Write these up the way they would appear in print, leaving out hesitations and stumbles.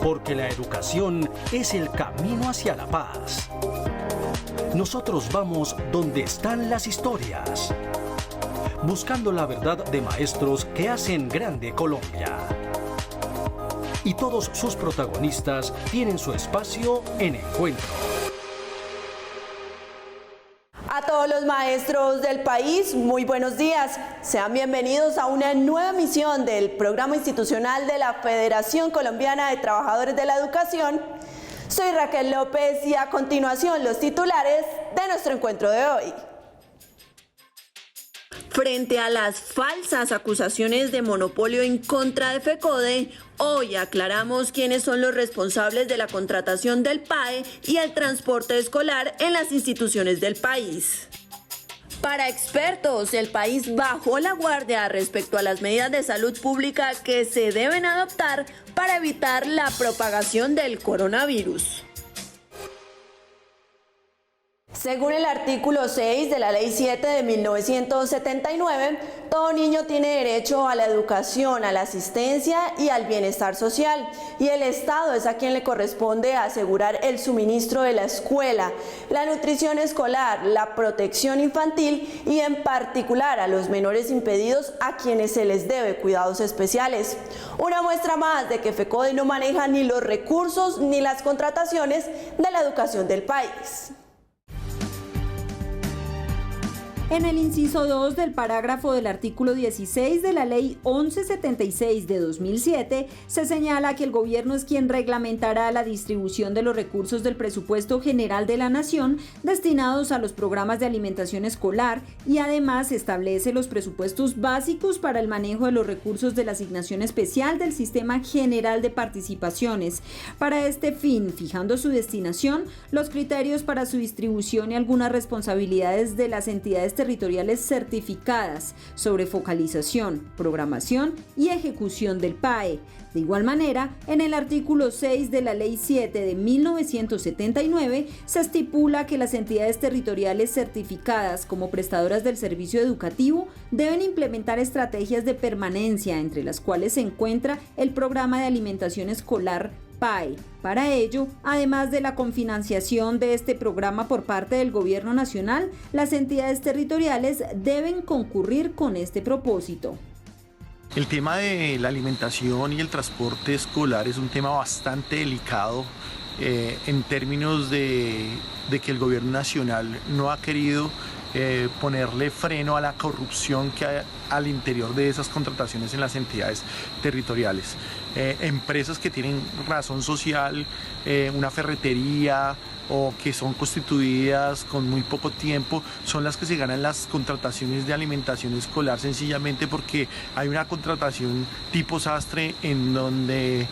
porque la educación es el camino hacia la paz. Nosotros vamos donde están las historias, buscando la verdad de maestros que hacen grande Colombia. Y todos sus protagonistas tienen su espacio en Encuentro. A todos los maestros del país, muy buenos días. Sean bienvenidos a una nueva emisión del programa institucional de la Federación Colombiana de Trabajadores de la Educación. Soy Raquel López y a continuación los titulares de nuestro encuentro de hoy. Frente a las falsas acusaciones de monopolio en contra de FECODE, hoy aclaramos quiénes son los responsables de la contratación del PAE y el transporte escolar en las instituciones del país. Para expertos, el país bajó la guardia respecto a las medidas de salud pública que se deben adoptar para evitar la propagación del coronavirus. Según el artículo 6 de la Ley 7 de 1979, todo niño tiene derecho a la educación, a la asistencia y al bienestar social, y el Estado es a quien le corresponde asegurar el suministro de la escuela, la nutrición escolar, la protección infantil y en particular a los menores impedidos a quienes se les debe cuidados especiales. Una muestra más de que FECODE no maneja ni los recursos ni las contrataciones de la educación del país. En el inciso 2 del parágrafo del artículo 16 de la Ley 1176 de 2007, se señala que el gobierno es quien reglamentará la distribución de los recursos del presupuesto general de la Nación destinados a los programas de alimentación escolar y además establece los presupuestos básicos para el manejo de los recursos de la asignación especial del Sistema General de Participaciones. Para este fin, fijando su destinación, los criterios para su distribución y algunas responsabilidades de las entidades territoriales certificadas sobre focalización, programación y ejecución del PAE. De igual manera, en el artículo 6 de la Ley 7 de 1979 se estipula que las entidades territoriales certificadas como prestadoras del servicio educativo deben implementar estrategias de permanencia, entre las cuales se encuentra el programa de alimentación escolar PAE. Para ello, además de la confinanciación de este programa por parte del Gobierno Nacional, las entidades territoriales deben concurrir con este propósito. El tema de la alimentación y el transporte escolar es un tema bastante delicado en términos de que el Gobierno Nacional no ha querido ponerle freno a la corrupción que hay al interior de esas contrataciones en las entidades territoriales. Empresas que tienen razón social, una ferretería o que son constituidas con muy poco tiempo, son las que se ganan las contrataciones de alimentación escolar sencillamente porque hay una contratación tipo sastre en donde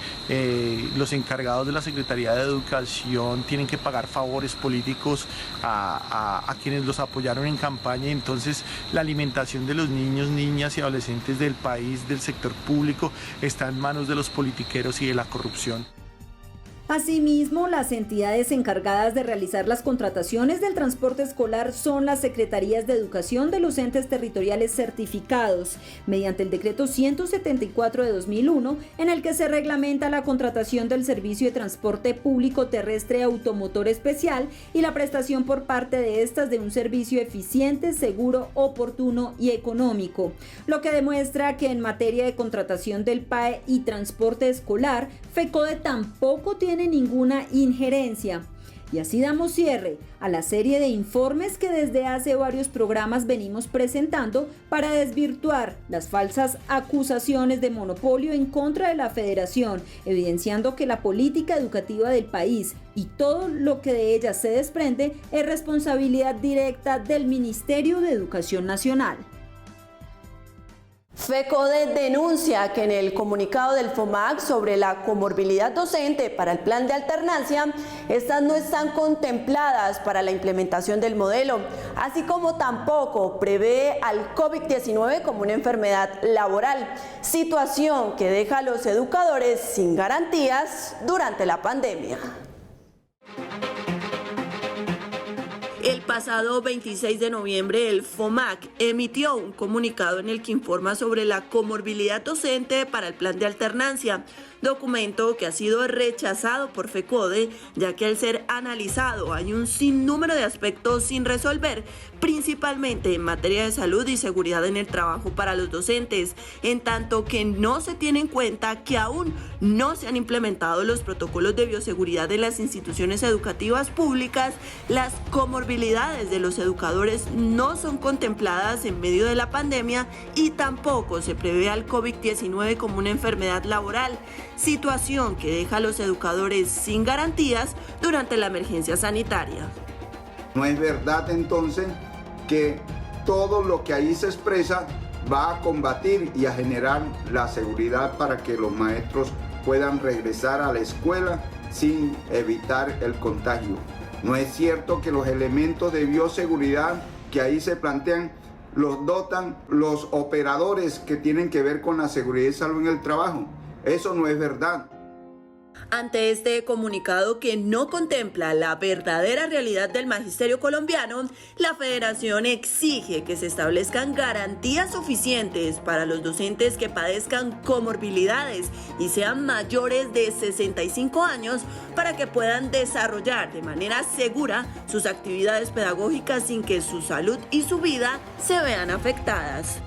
los encargados de la Secretaría de Educación tienen que pagar favores políticos a quienes los apoyaron en campaña. Entonces la alimentación de los niños, niñas y adolescentes del país, del sector público, está en manos de los politiqueros y de la corrupción. Asimismo, las entidades encargadas de realizar las contrataciones del transporte escolar son las Secretarías de Educación de los entes territoriales certificados, mediante el decreto 174 de 2001, en el que se reglamenta la contratación del servicio de transporte público terrestre automotor especial y la prestación por parte de estas de un servicio eficiente, seguro, oportuno y económico, lo que demuestra que en materia de contratación del PAE y transporte escolar, FECODE tampoco tiene ninguna injerencia. Y así damos cierre a la serie de informes que desde hace varios programas venimos presentando para desvirtuar las falsas acusaciones de monopolio en contra de la Federación, evidenciando que la política educativa del país y todo lo que de ella se desprende es responsabilidad directa del Ministerio de Educación Nacional. FECODE denuncia que en el comunicado del FOMAC sobre la comorbilidad docente para el plan de alternancia, estas no están contempladas para la implementación del modelo, así como tampoco prevé al COVID-19 como una enfermedad laboral, situación que deja a los educadores sin garantías durante la pandemia. El pasado 26 de noviembre, el FOMAC emitió un comunicado en el que informa sobre la comorbilidad docente para el plan de alternancia, documento que ha sido rechazado por FECODE, ya que al ser analizado hay un sinnúmero de aspectos sin resolver, principalmente en materia de salud y seguridad en el trabajo para los docentes, en tanto que no se tiene en cuenta que aún no se han implementado los protocolos de bioseguridad en las instituciones educativas públicas. Las comorbilidades de los educadores no son contempladas en medio de la pandemia y tampoco se prevé al COVID-19 como una enfermedad laboral, situación que deja a los educadores sin garantías durante la emergencia sanitaria. No es verdad entonces que todo lo que ahí se expresa va a combatir y a generar la seguridad para que los maestros puedan regresar a la escuela sin evitar el contagio. No es cierto que los elementos de bioseguridad que ahí se plantean los dotan los operadores que tienen que ver con la seguridad y salud en el trabajo. Eso no es verdad. Ante este comunicado que no contempla la verdadera realidad del magisterio colombiano, la Federación exige que se establezcan garantías suficientes para los docentes que padezcan comorbilidades y sean mayores de 65 años para que puedan desarrollar de manera segura sus actividades pedagógicas sin que su salud y su vida se vean afectadas.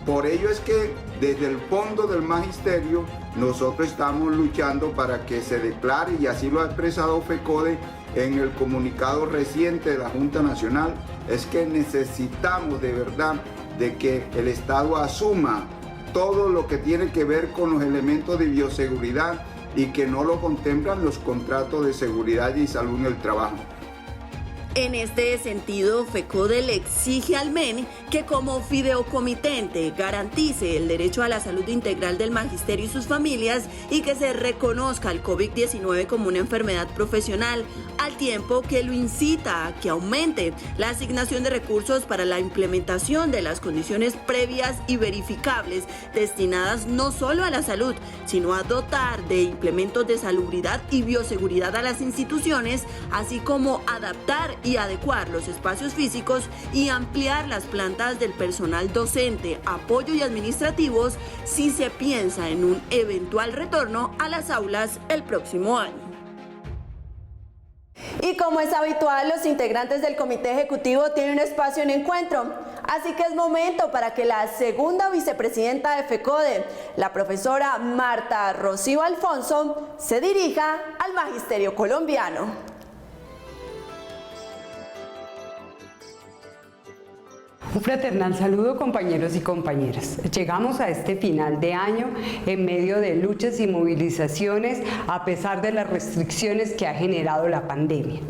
Por ello es que desde el fondo del magisterio nosotros estamos luchando para que se declare, y así lo ha expresado FECODE en el comunicado reciente de la Junta Nacional, es que necesitamos de verdad de que el Estado asuma todo lo que tiene que ver con los elementos de bioseguridad y que no lo contemplan los contratos de seguridad y salud en el trabajo. En este sentido, FECODE le exige al MEN que como fideicomitente garantice el derecho a la salud integral del magisterio y sus familias y que se reconozca el COVID-19 como una enfermedad profesional, al tiempo que lo incita a que aumente la asignación de recursos para la implementación de las condiciones previas y verificables destinadas no solo a la salud, sino a dotar de implementos de salubridad y bioseguridad a las instituciones, así como adaptar y adecuar los espacios físicos y ampliar las plantas del personal docente, apoyo y administrativos si se piensa en un eventual retorno a las aulas el próximo año. Y como es habitual, los integrantes del comité ejecutivo tienen un espacio en encuentro, así que es momento para que la segunda vicepresidenta de FECODE, la profesora Marta Rocío Alfonso, se dirija al magisterio colombiano. Un fraternal saludo, compañeros y compañeras. Llegamos a este final de año en medio de luchas y movilizaciones a pesar de las restricciones que ha generado la pandemia.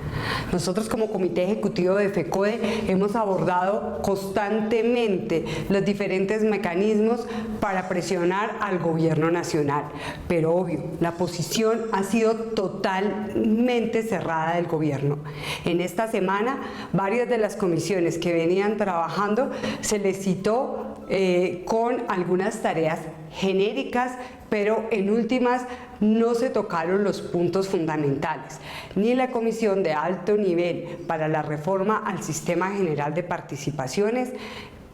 Nosotros como Comité Ejecutivo de FECODE hemos abordado constantemente los diferentes mecanismos para presionar al gobierno nacional, pero obvio, la posición ha sido totalmente cerrada del gobierno. En esta semana, varias de las comisiones que venían trabajando se les citó con algunas tareas genéricas, pero en últimas no se tocaron los puntos fundamentales, ni la Comisión de Alto Nivel para la Reforma al Sistema General de Participaciones,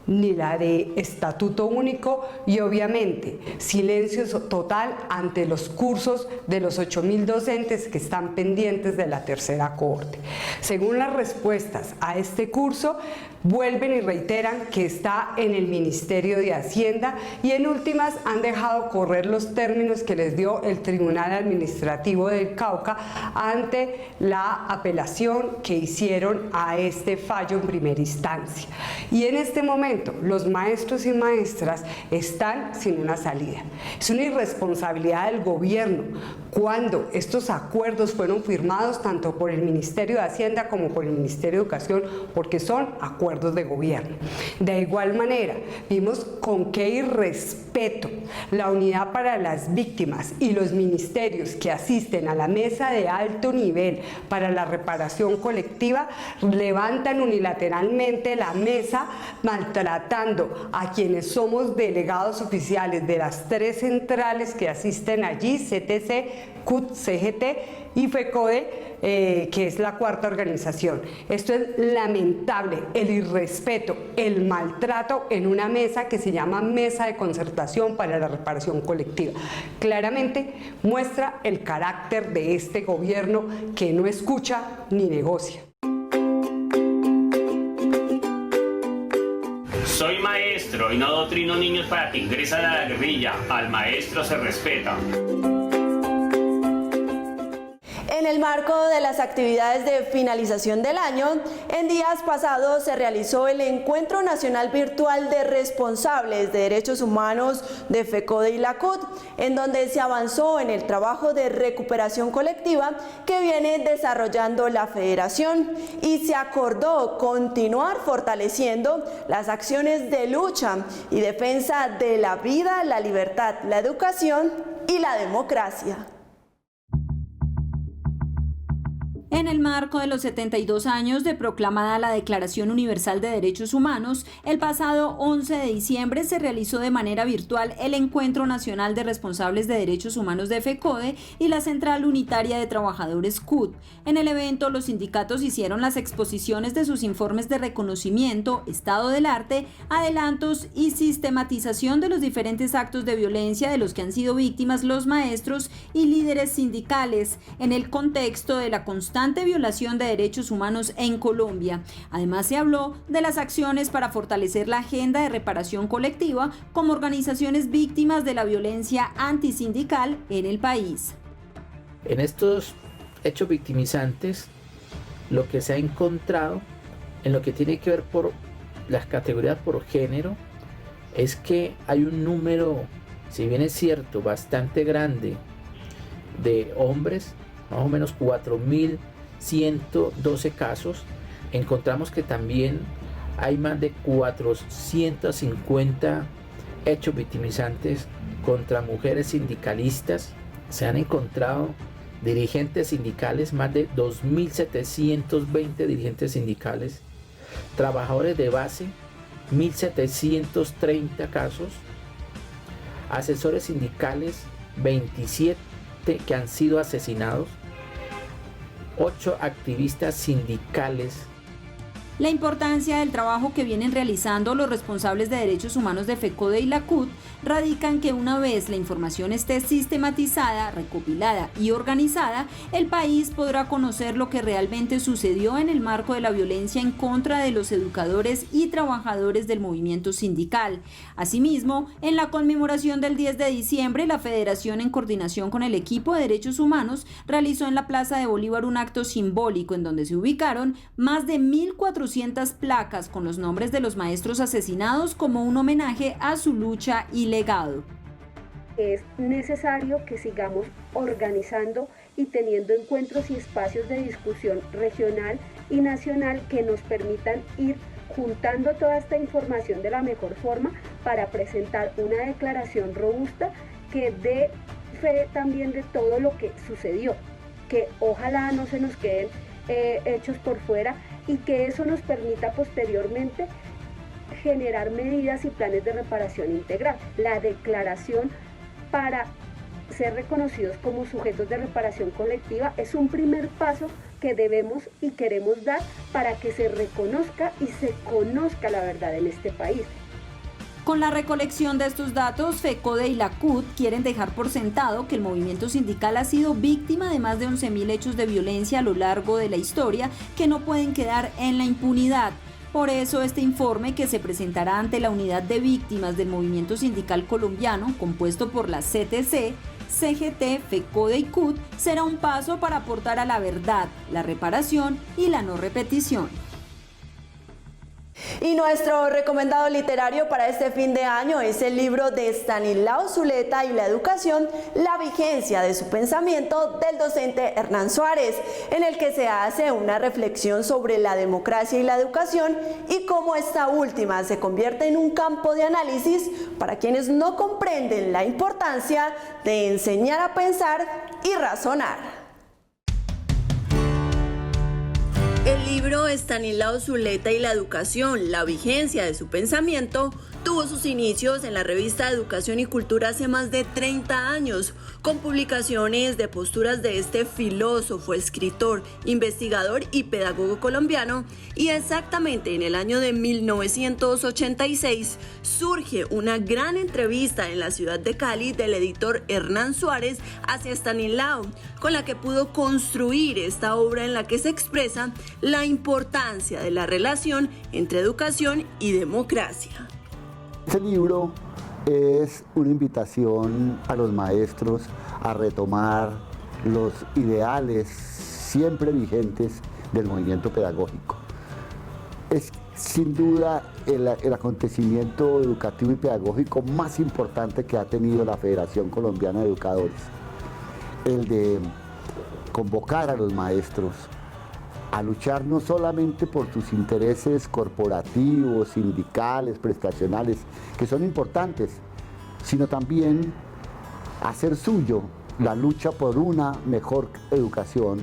ni la de Estatuto Único y obviamente silencio total ante los cursos de los 8.000 docentes que están pendientes de la tercera cohorte. Según las respuestas a este curso, vuelven y reiteran que está en el Ministerio de Hacienda y en últimas han dejado correr los términos que les dio el Tribunal Administrativo del Cauca ante la apelación que hicieron a este fallo en primera instancia. Y en este momento los maestros y maestras están sin una salida. Es una irresponsabilidad del gobierno cuando estos acuerdos fueron firmados tanto por el Ministerio de Hacienda como por el Ministerio de Educación, porque son acuerdos de gobierno. De igual manera, vimos con qué irrespeto la Unidad para las Víctimas y los ministerios que asisten a la mesa de alto nivel para la reparación colectiva levantan unilateralmente la mesa tratando a quienes somos delegados oficiales de las 3 centrales que asisten allí, CTC, CUT, CGT y FECODE, que es la 4ª organización. Esto es lamentable, el irrespeto, el maltrato en una mesa que se llama Mesa de Concertación para la Reparación Colectiva. Claramente muestra el carácter de este gobierno que no escucha ni negocia. Soy maestro y no adoctrino niños para que ingresen a la guerrilla. Al maestro se respeta. En el marco de las actividades de finalización del año, en días pasados se realizó el Encuentro Nacional Virtual de Responsables de Derechos Humanos de FECODE y la CUT, en donde se avanzó en el trabajo de recuperación colectiva que viene desarrollando la Federación y se acordó continuar fortaleciendo las acciones de lucha y defensa de la vida, la libertad, la educación y la democracia. En el marco de los 72 años de proclamada la Declaración Universal de Derechos Humanos, el pasado 11 de diciembre se realizó de manera virtual el Encuentro Nacional de Responsables de Derechos Humanos de FECODE y la Central Unitaria de Trabajadores CUT. En el evento, los sindicatos hicieron las exposiciones de sus informes de reconocimiento, estado del arte, adelantos y sistematización de los diferentes actos de violencia de los que han sido víctimas los maestros y líderes sindicales en el contexto de la constante violación de derechos humanos en Colombia. Además, se habló de las acciones para fortalecer la agenda de reparación colectiva como organizaciones víctimas de la violencia antisindical en el país. En estos hechos victimizantes, lo que se ha encontrado en lo que tiene que ver por las categorías por género es que hay un número, si bien es cierto, bastante grande de hombres, más o menos 4.112 casos. Encontramos que también hay más de 450 hechos victimizantes contra mujeres sindicalistas. Se han encontrado dirigentes sindicales, más de 2.720 dirigentes sindicales, trabajadores de base, 1.730 casos, asesores sindicales, 27 que han sido asesinados, 8 activistas sindicales. La importancia del trabajo que vienen realizando los responsables de derechos humanos de FECODE y la CUT radica en que una vez la información esté sistematizada, recopilada y organizada, el país podrá conocer lo que realmente sucedió en el marco de la violencia en contra de los educadores y trabajadores del movimiento sindical. Asimismo, en la conmemoración del 10 de diciembre, la Federación, en coordinación con el equipo de derechos humanos, realizó en la Plaza de Bolívar un acto simbólico en donde se ubicaron más de 1.400 placas con los nombres de los maestros asesinados como un homenaje a su lucha y legado. Es necesario que sigamos organizando y teniendo encuentros y espacios de discusión regional y nacional que nos permitan ir juntando toda esta información de la mejor forma para presentar una declaración robusta que dé fe también de todo lo que sucedió, que ojalá no se nos queden hechos por fuera y que eso nos permita posteriormente generar medidas y planes de reparación integral. La declaración para ser reconocidos como sujetos de reparación colectiva es un primer paso que debemos y queremos dar para que se reconozca y se conozca la verdad en este país. Con la recolección de estos datos, FECODE y la CUT quieren dejar por sentado que el movimiento sindical ha sido víctima de más de 11.000 hechos de violencia a lo largo de la historia que no pueden quedar en la impunidad. Por eso, este informe, que se presentará ante la Unidad de Víctimas del Movimiento Sindical Colombiano, compuesto por la CTC, CGT, FECODE y CUT, será un paso para aportar a la verdad, la reparación y la no repetición. Y nuestro recomendado literario para este fin de año es el libro de Estanislao Zuleta y la educación, la vigencia de su pensamiento, del docente Hernán Suárez, en el que se hace una reflexión sobre la democracia y la educación y cómo esta última se convierte en un campo de análisis para quienes no comprenden la importancia de enseñar a pensar y razonar. El libro Estanislao Zuleta y la educación, la vigencia de su pensamiento, tuvo sus inicios en la revista Educación y Cultura hace más de 30 años, con publicaciones de posturas de este filósofo, escritor, investigador y pedagogo colombiano, y exactamente en el año de 1986 surge una gran entrevista en la ciudad de Cali del editor Hernán Suárez hacia Estanislao, con la que pudo construir esta obra en la que se expresa la importancia de la relación entre educación y democracia. Este libro es una invitación a los maestros a retomar los ideales siempre vigentes del movimiento pedagógico. Es sin duda el acontecimiento educativo y pedagógico más importante que ha tenido la Federación Colombiana de Educadores, el de convocar a los maestros a luchar no solamente por sus intereses corporativos, sindicales, prestacionales, que son importantes, sino también hacer suyo la lucha por una mejor educación.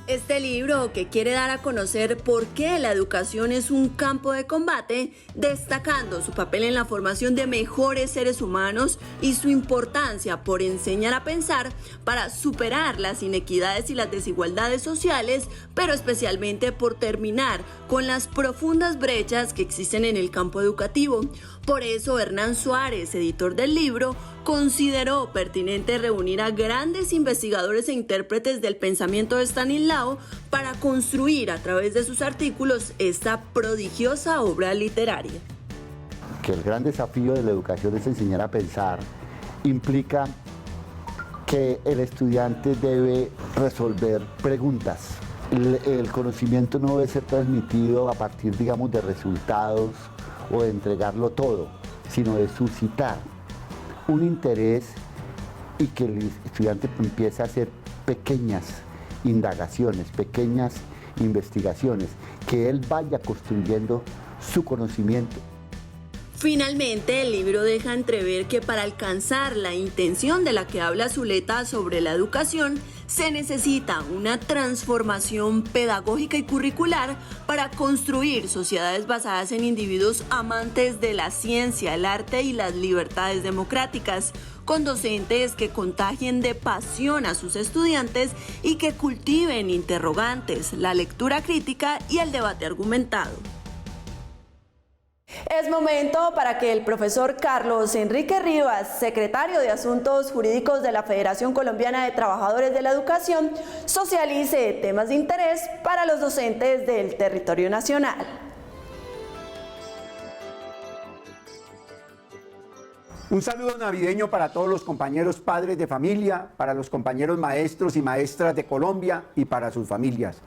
Este libro, que quiere dar a conocer por qué la educación es un campo de combate, destacando su papel en la formación de mejores seres humanos y su importancia por enseñar a pensar para superar las inequidades y las desigualdades sociales, pero especialmente por terminar con las profundas brechas que existen en el campo educativo. Por eso, Hernán Suárez, editor del libro, consideró pertinente reunir a grandes investigadores e intérpretes del pensamiento de Estanislao para construir a través de sus artículos esta prodigiosa obra literaria. Que el gran desafío de la educación es enseñar a pensar, implica que el estudiante debe resolver preguntas. El conocimiento no debe ser transmitido a partir, digamos, de resultados o de entregarlo todo, sino de suscitar un interés y que el estudiante empiece a hacer pequeñas indagaciones, pequeñas investigaciones, que él vaya construyendo su conocimiento. Finalmente, el libro deja entrever que para alcanzar la intención de la que habla Zuleta sobre la educación, se necesita una transformación pedagógica y curricular para construir sociedades basadas en individuos amantes de la ciencia, el arte y las libertades democráticas, con docentes que contagien de pasión a sus estudiantes y que cultiven interrogantes, la lectura crítica y el debate argumentado. Es momento para que el profesor Carlos Enrique Rivas, secretario de Asuntos Jurídicos de la Federación Colombiana de Trabajadores de la Educación, socialice temas de interés para los docentes del territorio nacional. Un saludo navideño para todos los compañeros padres de familia, para los compañeros maestros y maestras de Colombia y para sus familias.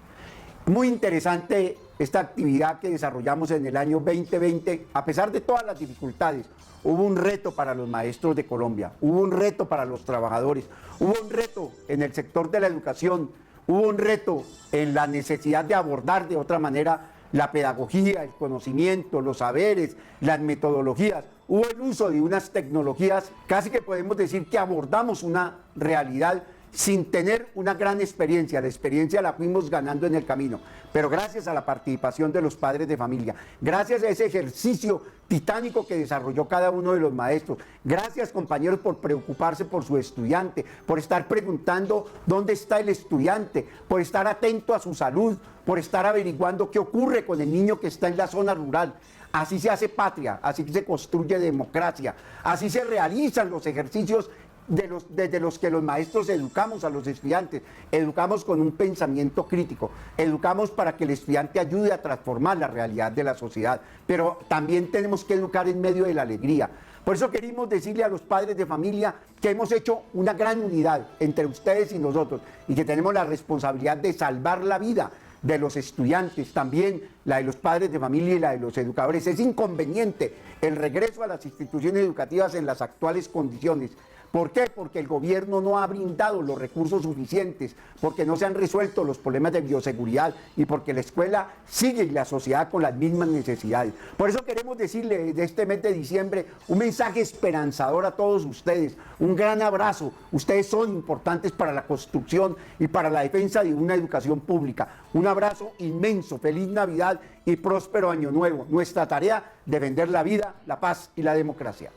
Muy interesante esta actividad que desarrollamos en el año 2020, a pesar de todas las dificultades. Hubo un reto para los maestros de Colombia, hubo un reto para los trabajadores, hubo un reto en el sector de la educación, hubo un reto en la necesidad de abordar de otra manera la pedagogía, el conocimiento, los saberes, las metodologías. Hubo el uso de unas tecnologías, casi que podemos decir que abordamos una realidad sin tener una gran experiencia. La experiencia la fuimos ganando en el camino, pero gracias a la participación de los padres de familia, gracias a ese ejercicio titánico que desarrolló cada uno de los maestros, gracias compañeros por preocuparse por su estudiante, por estar preguntando dónde está el estudiante, por estar atento a su salud, por estar averiguando qué ocurre con el niño que está en la zona rural. Así se hace patria, así se construye democracia, así se realizan los ejercicios desde los que los maestros educamos a los estudiantes. Educamos con un pensamiento crítico, educamos para que el estudiante ayude a transformar la realidad de la sociedad, pero también tenemos que educar en medio de la alegría. Por eso queremos decirle a los padres de familia que hemos hecho una gran unidad entre ustedes y nosotros y que tenemos la responsabilidad de salvar la vida de los estudiantes, también la de los padres de familia y la de los educadores. Es inconveniente el regreso a las instituciones educativas en las actuales condiciones, ¿Por qué? Porque el gobierno no ha brindado los recursos suficientes, porque no se han resuelto los problemas de bioseguridad y porque la escuela sigue y la sociedad con las mismas necesidades. Por eso queremos decirle desde este mes de diciembre un mensaje esperanzador a todos ustedes, un gran abrazo. Ustedes son importantes para la construcción y para la defensa de una educación pública. Un abrazo inmenso, feliz Navidad y próspero Año Nuevo. Nuestra tarea, defender la vida, la paz y la democracia.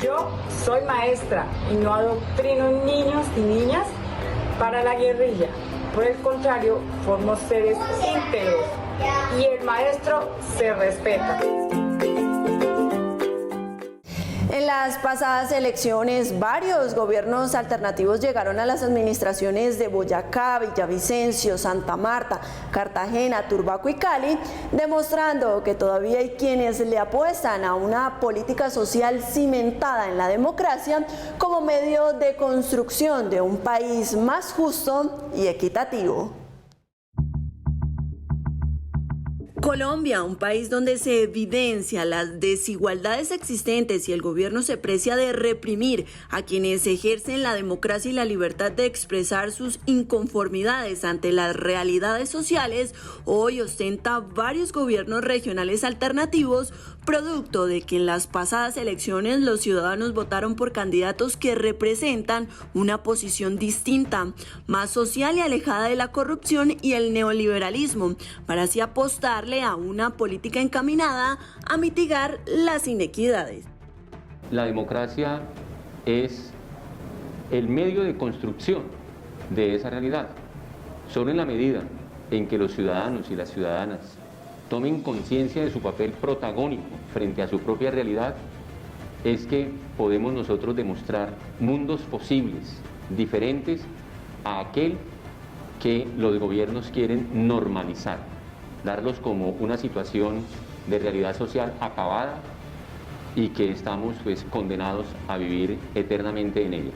Yo soy maestra y no adoctrino niños y niñas para la guerrilla. Por el contrario, formo seres íntegros y el maestro se respeta. En las pasadas elecciones, varios gobiernos alternativos llegaron a las administraciones de Boyacá, Villavicencio, Santa Marta, Cartagena, Turbaco y Cali, demostrando que todavía hay quienes le apuestan a una política social cimentada en la democracia como medio de construcción de un país más justo y equitativo. Colombia, un país donde se evidencia las desigualdades existentes y el gobierno se precia de reprimir a quienes ejercen la democracia y la libertad de expresar sus inconformidades ante las realidades sociales, hoy ostenta varios gobiernos regionales alternativos, producto de que en las pasadas elecciones los ciudadanos votaron por candidatos que representan una posición distinta, más social y alejada de la corrupción y el neoliberalismo, para así apostarle a una política encaminada a mitigar las inequidades. La democracia es el medio de construcción de esa realidad. Solo en la medida en que los ciudadanos y las ciudadanas tomen conciencia de su papel protagónico frente a su propia realidad, es que podemos nosotros demostrar mundos posibles, diferentes a aquel que los gobiernos quieren normalizar, darlos como una situación de realidad social acabada y que estamos condenados a vivir eternamente en ella.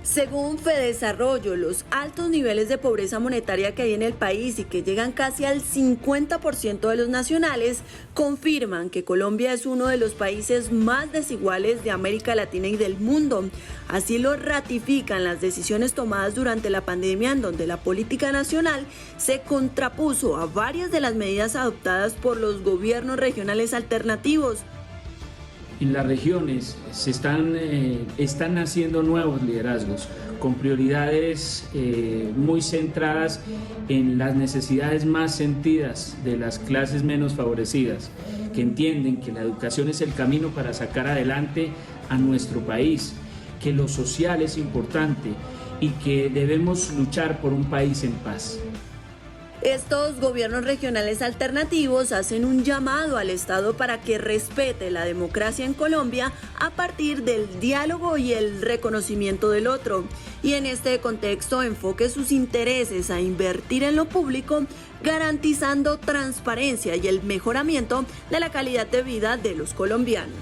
Según Fedesarrollo, los altos niveles de pobreza monetaria que hay en el país y que llegan casi al 50% de los nacionales, confirman que Colombia es uno de los países más desiguales de América Latina y del mundo. Así lo ratifican las decisiones tomadas durante la pandemia, en donde la política nacional se contrapuso a varias de las medidas adoptadas por los gobiernos regionales alternativos. En las regiones se están naciendo nuevos liderazgos con prioridades muy centradas en las necesidades más sentidas de las clases menos favorecidas, que entienden que la educación es el camino para sacar adelante a nuestro país, que lo social es importante y que debemos luchar por un país en paz. Estos gobiernos regionales alternativos hacen un llamado al Estado para que respete la democracia en Colombia a partir del diálogo y el reconocimiento del otro. Y en este contexto enfoque sus intereses a invertir en lo público, garantizando transparencia y el mejoramiento de la calidad de vida de los colombianos.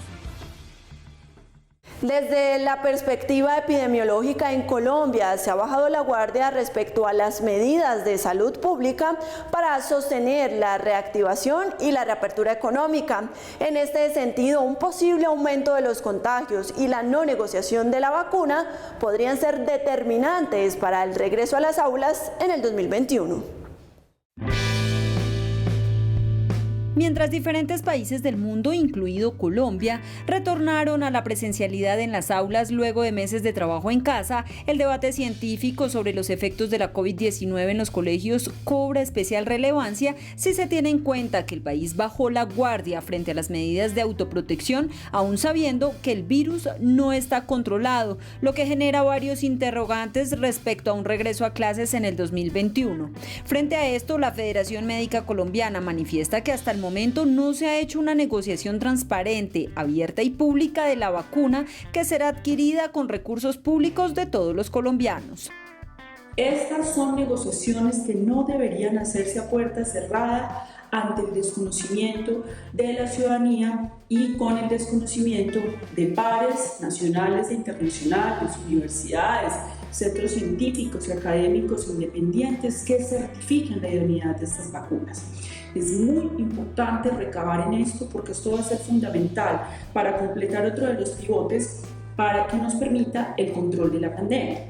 Desde la perspectiva epidemiológica en Colombia se ha bajado la guardia respecto a las medidas de salud pública para sostener la reactivación y la reapertura económica. En este sentido, un posible aumento de los contagios y la no negociación de la vacuna podrían ser determinantes para el regreso a las aulas en el 2021. Mientras diferentes países del mundo, incluido Colombia, retornaron a la presencialidad en las aulas luego de meses de trabajo en casa, el debate científico sobre los efectos de la COVID-19 en los colegios cobra especial relevancia si se tiene en cuenta que el país bajó la guardia frente a las medidas de autoprotección, aún sabiendo que el virus no está controlado, lo que genera varios interrogantes respecto a un regreso a clases en el 2021. Frente a esto, la Federación Médica Colombiana manifiesta que hasta el momento no se ha hecho una negociación transparente, abierta y pública de la vacuna que será adquirida con recursos públicos de todos los colombianos. Estas son negociaciones que no deberían hacerse a puerta cerrada ante el desconocimiento de la ciudadanía y con el desconocimiento de pares nacionales e internacionales, universidades, centros científicos y académicos independientes que certifiquen la idoneidad de estas vacunas. Es muy importante recabar en esto porque esto va a ser fundamental para completar otro de los pivotes para que nos permita el control de la pandemia.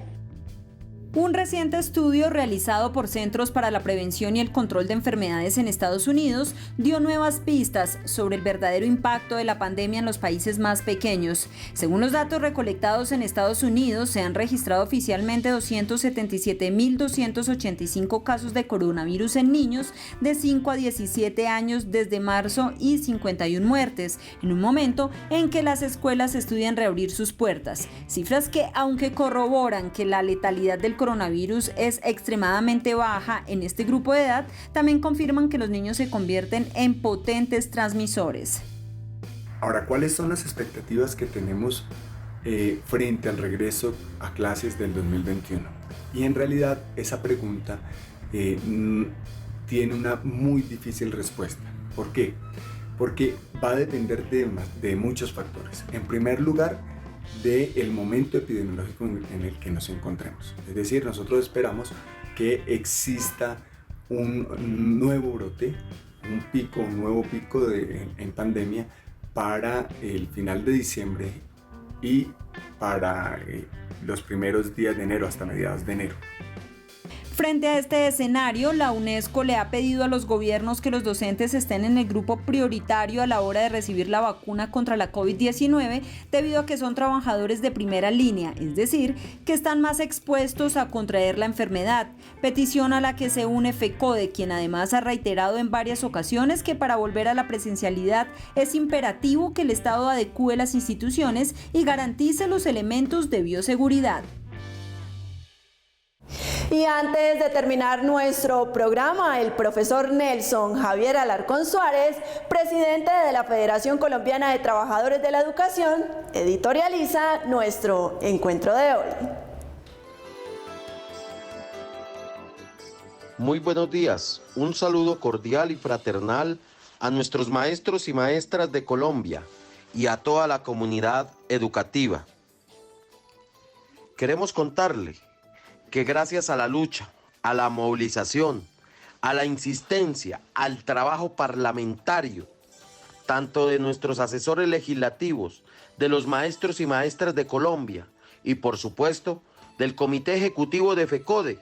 Un reciente estudio realizado por Centros para la Prevención y el Control de Enfermedades en Estados Unidos dio nuevas pistas sobre el verdadero impacto de la pandemia en los países más pequeños. Según los datos recolectados en Estados Unidos, se han registrado oficialmente 277.285 casos de coronavirus en niños de 5 a 17 años desde marzo y 51 muertes, en un momento en que las escuelas estudian reabrir sus puertas. Cifras que, aunque corroboran que la letalidad del coronavirus es extremadamente baja en este grupo de edad, también confirman que los niños se convierten en potentes transmisores. Ahora, ¿cuáles son las expectativas que tenemos frente al regreso a clases del 2021? Y en realidad esa pregunta tiene una muy difícil respuesta. ¿Por qué? Porque va a depender de muchos factores. En primer lugar, del momento epidemiológico en el que nos encontremos. Es decir, nosotros esperamos que exista un nuevo brote, un nuevo pico en pandemia para el final de diciembre y para los primeros días de enero, hasta mediados de enero. Frente a este escenario, la UNESCO le ha pedido a los gobiernos que los docentes estén en el grupo prioritario a la hora de recibir la vacuna contra la COVID-19 debido a que son trabajadores de primera línea, es decir, que están más expuestos a contraer la enfermedad. Petición a la que se une FECODE, quien además ha reiterado en varias ocasiones que para volver a la presencialidad es imperativo que el Estado adecúe las instituciones y garantice los elementos de bioseguridad. Y antes de terminar nuestro programa, el profesor Nelson Javier Alarcón Suárez, presidente de la Federación Colombiana de Trabajadores de la Educación, editorializa nuestro encuentro de hoy. Muy buenos días, un saludo cordial y fraternal a nuestros maestros y maestras de Colombia y a toda la comunidad educativa. Queremos contarle que gracias a la lucha, a la movilización, a la insistencia, al trabajo parlamentario, tanto de nuestros asesores legislativos, de los maestros y maestras de Colombia y por supuesto del Comité Ejecutivo de FECODE,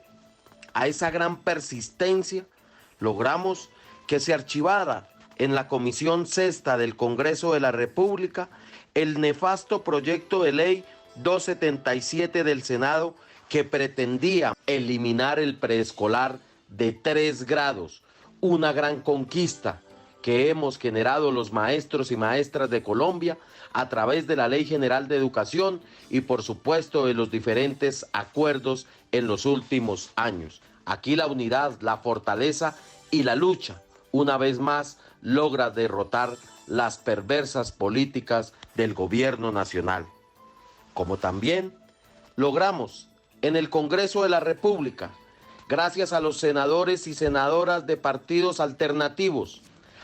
a esa gran persistencia logramos que se archivara en la Comisión Sexta del Congreso de la República el nefasto proyecto de ley 277 del Senado que pretendía eliminar el preescolar de 3 grados, una gran conquista que hemos generado los maestros y maestras de Colombia a través de la Ley General de Educación y por supuesto de los diferentes acuerdos en los últimos años. Aquí la unidad, la fortaleza y la lucha, una vez más, logra derrotar las perversas políticas del gobierno nacional. Como también logramos en el Congreso de la República, gracias a los senadores y senadoras de partidos alternativos,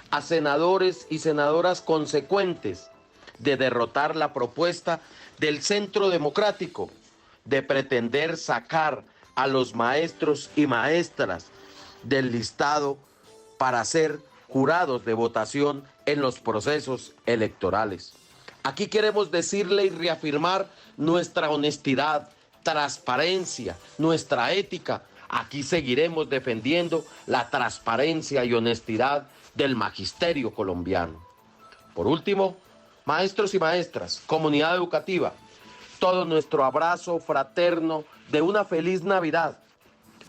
a senadores y senadoras consecuentes, de derrotar la propuesta del Centro Democrático de pretender sacar a los maestros y maestras del listado para ser jurados de votación en los procesos electorales. Aquí queremos decirle y reafirmar nuestra honestidad, transparencia, nuestra ética. Aquí seguiremos defendiendo la transparencia y honestidad del magisterio colombiano. Por último, maestros y maestras, comunidad educativa, todo nuestro abrazo fraterno de una feliz Navidad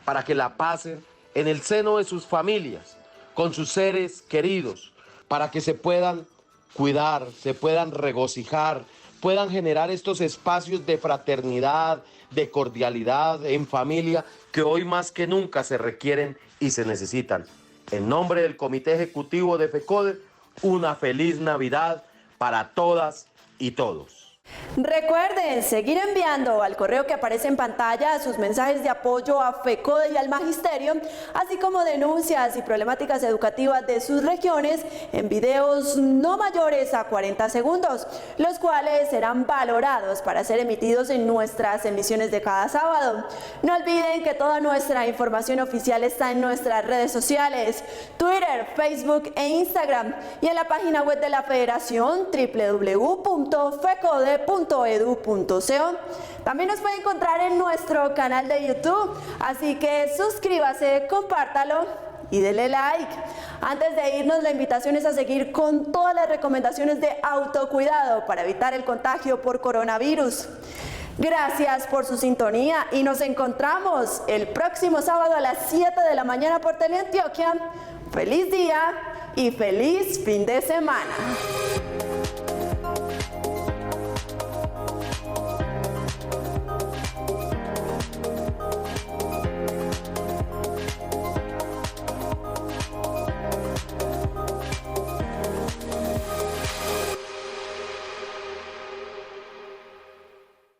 para que la pasen en el seno de sus familias, con sus seres queridos, para que se puedan cuidar, se puedan regocijar, puedan generar estos espacios de fraternidad, de cordialidad en familia que hoy más que nunca se requieren y se necesitan. En nombre del Comité Ejecutivo de FECODE, una feliz Navidad para todas y todos. Recuerden seguir enviando al correo que aparece en pantalla sus mensajes de apoyo a FECODE y al Magisterio, así como denuncias y problemáticas educativas de sus regiones en videos no mayores a 40 segundos, los cuales serán valorados para ser emitidos en nuestras emisiones de cada sábado. No olviden que toda nuestra información oficial está en nuestras redes sociales, Twitter, Facebook e Instagram, y en la página web de la Federación www.fecode.edu.co. También nos puede encontrar en nuestro canal de YouTube, así que suscríbase, compártalo y dele like. Antes de irnos, la invitación es a seguir con todas las recomendaciones de autocuidado para evitar el contagio por coronavirus. Gracias por su sintonía y nos encontramos el próximo sábado a las 7 de la mañana por Teleantioquia. ¡Feliz día y feliz fin de semana!